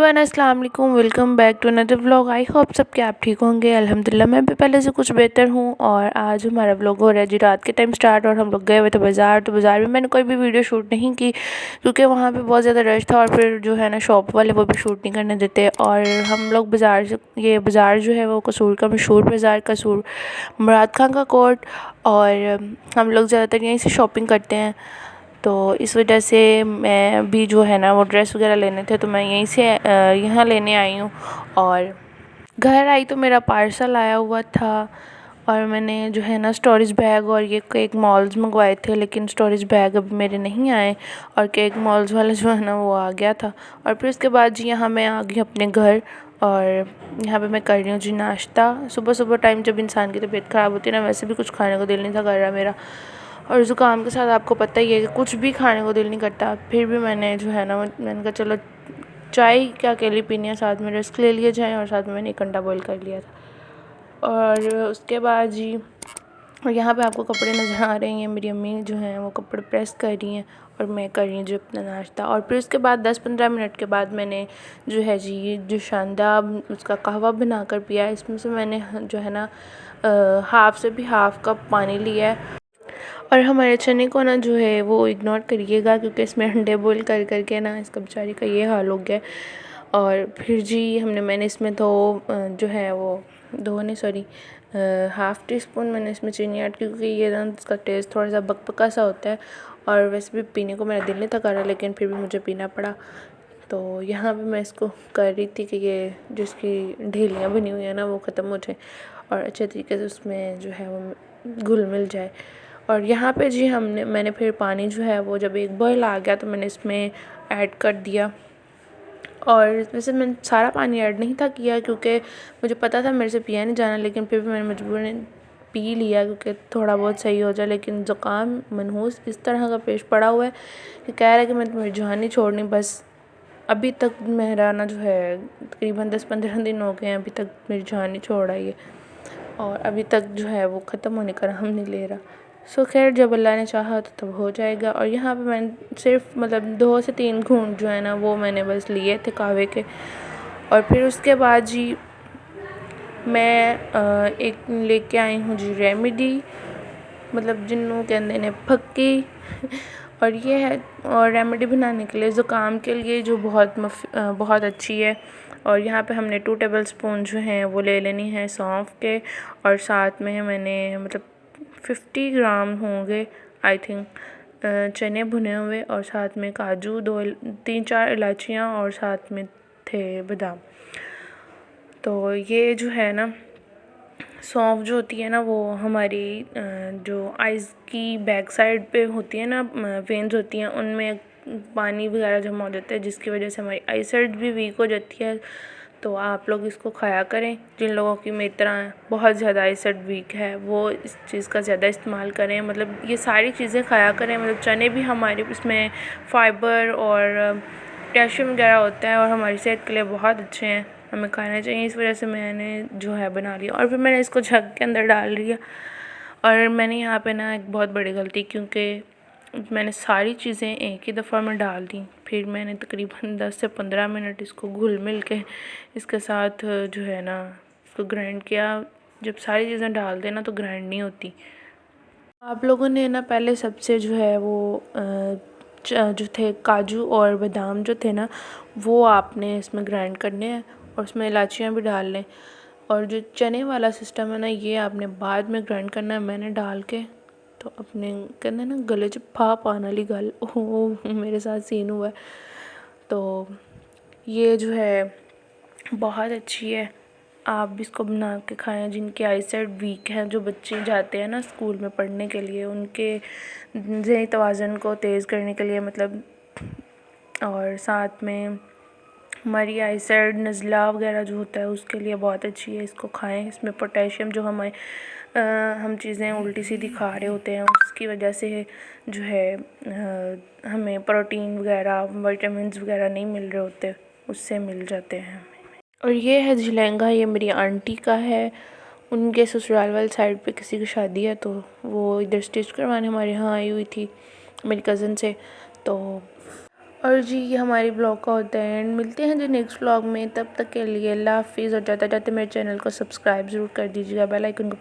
Everyone, अस्सलाम वालेकुम। Welcome back to another vlog. I hope सब कि आप ठीक होंगे। अल्हम्दुलिल्लाह मैं भी पहले से कुछ बेहतर हूँ। और आज हमारा व्लॉग हो रहा है जी रात के टाइम स्टार्ट। और हम लोग गए हुए थे बाज़ार। तो बाज़ार में मैंने कोई भी वीडियो शूट नहीं की क्योंकि वहाँ पे बहुत ज़्यादा रश था। और फिर जो है ना शॉप वाले वो भी शूट नहीं करने देते। और हम लोग बाज़ार से, ये बाज़ार जो है वो कसूर का मशहूर बाज़ार, कसूर मुराद खान का कोर्ट। और हम लोग ज़्यादातर यहीं से शॉपिंग करते हैं। तो इस वजह से मैं भी जो है ना वो ड्रेस वगैरह लेने थे तो मैं यहीं से यहाँ लेने आई हूँ। और घर आई तो मेरा पार्सल आया हुआ था। और मैंने जो है ना स्टोरेज बैग और ये केक मॉल्स मंगवाए थे, लेकिन स्टोरेज बैग अभी मेरे नहीं आए। और केक मॉल्स वाला जो है ना वो आ गया था। और फिर उसके बाद जी यहाँ मैं आ गई अपने घर। और यहाँ पे मैं कर रही हूँ जी नाश्ता। सुबह सुबह टाइम जब इंसान की तबीयत ख़राब होती है ना, वैसे भी कुछ खाने को दिल नहीं था कर रहा मेरा। और ज़ुकाम के साथ आपको पता ही है कि कुछ भी खाने को दिल नहीं करता। फिर भी मैंने जो है ना मैंने कहा चलो चाय क्या अकेली पीनी है, साथ में रस्क ले लिया जाए। और साथ में मैंने एक अंडा बॉईल कर लिया था। और उसके बाद जी और यहाँ पे आपको कपड़े नज़र आ रहे हैं, मेरी अम्मी जो हैं वो कपड़े प्रेस कर रही हैं और मैं कर रही हूँ जो अपना नाश्ता। और फिर उसके बाद 10-15 मिनट के बाद मैंने जो है जी जो शानदा उसका कहवा बना कर पिया। इसमें से मैंने जो है ना हाफ़ से भी हाफ़ कप पानी लिया है। और हमारे चने को ना जो है वो इग्नोर करिएगा क्योंकि इसमें अंडे बॉईल कर करके ना इसका बेचारी का ये हाल हो गया। और फिर जी मैंने इसमें तो जो है वो हाफ़ टी स्पून मैंने इसमें चीनी ऐड की क्योंकि ये ना इसका टेस्ट थोड़ा सा बकबका सा होता है। और वैसे भी पीने को मेरा दिल नहीं था कर रहा, लेकिन फिर भी मुझे पीना पड़ा। तो यहाँ पे मैं इसको कर रही थी कि ये जिसकी ढेलियाँ बनी हुई हैं ना वो ख़त्म हो जाए और अच्छे तरीके से उसमें जो है वो घुल मिल जाए। और यहाँ पे जी मैंने फिर पानी जो है वो जब एक बॉयल आ गया तो मैंने इसमें ऐड कर दिया। और वैसे मैंने सारा पानी ऐड नहीं था किया क्योंकि मुझे पता था मेरे से पिया नहीं जाना, लेकिन फिर भी मैंने मजबूरन पी लिया क्योंकि थोड़ा बहुत सही हो जाए। लेकिन ज़ुकाम मनहूस इस तरह का पेश पड़ा हुआ है कि कह रहा है कि मैं तुम्हें जान नहीं छोड़नी बस। अभी तक मेरा ना जो है तकरीबन 10-15 दिन हो गए हैं, अभी तक मेरी जान नहीं छोड़ रही है। और अभी तक जो है वो ख़त्म होने का नाम नहीं ले रहा। सो खैर जब अल्लाह ने चाहा तो तब हो जाएगा। और यहाँ पे मैंने सिर्फ 2 से 3 घूंट जो है ना वो मैंने बस लिए थे कहवे के। और फिर उसके बाद जी मैं एक लेके आई हूँ जी रेमेडी, जिन्हों कहते हैं फक्की। और ये है और रेमेडी बनाने के लिए ज़ुकाम के लिए जो बहुत अच्छी है। और यहाँ पे हमने 2 टेबल स्पून जो हैं वो ले लेनी है सौंफ के। और साथ में मैंने 50 ग्राम होंगे आई थिंक चने भुने हुए। और साथ में काजू 3-4 इलायचियाँ और साथ में थे बादाम। तो ये जो है ना सौंफ जो होती है ना वो हमारी जो आइज़ की बैक साइड पे होती है ना वेन्स होती हैं, उनमें पानी वगैरह जमा हो जाता है जिसकी वजह से हमारी आई साइड भी वीक हो जाती है। तो आप लोग इसको खाया करें। जिन लोगों की मेरी तरह बहुत ज़्यादा आई साइड वीक है वो इस चीज़ का ज़्यादा इस्तेमाल करें। ये सारी चीज़ें खाया करें। चने भी हमारे इसमें फ़ाइबर और पोटेशियम वगैरह होता है और हमारी सेहत के लिए बहुत अच्छे हैं, हमें खाना चाहिए। इस वजह से मैंने जो है बना लिया और फिर मैंने इसको जग के अंदर डाल दिया। और मैंने यहाँ पे ना एक बहुत बड़ी गलती क्योंकि मैंने सारी चीज़ें एक ही दफ़ा में डाल दी। फिर मैंने तकरीबन 10 से 15 मिनट इसको घुल मिल के इसके साथ जो है ना इसको ग्राइंड किया। जब सारी चीज़ें डाल देना तो ग्राइंड नहीं होती। आप लोगों ने ना पहले सबसे जो है वो जो थे काजू और बादाम जो थे ना वो आपने इसमें ग्राइंड करने हैं और उसमें इलायचियाँ भी डाल लें। और जो चने वाला सिस्टम है ना ये आपने बाद में ग्राइंड करना है। मैंने डाल के तो अपने कहते ना गले च फा पाने वाली गल वो मेरे साथ सीन हुआ है। तो ये जो है बहुत अच्छी है, आप भी इसको बना के खाएं। जिनकी आई साइड वीक है, जो बच्चे जाते हैं ना स्कूल में पढ़ने के लिए, उनके ज़हनी तवाज़ुन को तेज़ करने के लिए और साथ में हमारी आई साइड नज़ला वगैरह जो होता है उसके लिए बहुत अच्छी है। इसको खाएं। इसमें पोटेशियम जो हम चीज़ें उल्टी सीधी खा रहे होते हैं उसकी वजह से जो है हमें प्रोटीन वगैरह विटामिन्स वगैरह नहीं मिल रहे होते, उससे मिल जाते हैं। और ये है जी लहंगा, ये मेरी आंटी का है। उनके ससुराल वाली साइड पे किसी की शादी है तो वो इधर स्टिच करवाने हमारे यहाँ आई हुई थी मेरी कज़न से। तो और जी ये हमारी ब्लॉग का होता है एंड। मिलते हैं जी नेक्स्ट ब्लॉग में, तब तक के लिए अल्लाह हाफिज़। और जाते जाते मेरे चैनल को सब्सक्राइब ज़रूर कर दीजिएगा, बेल आइकन को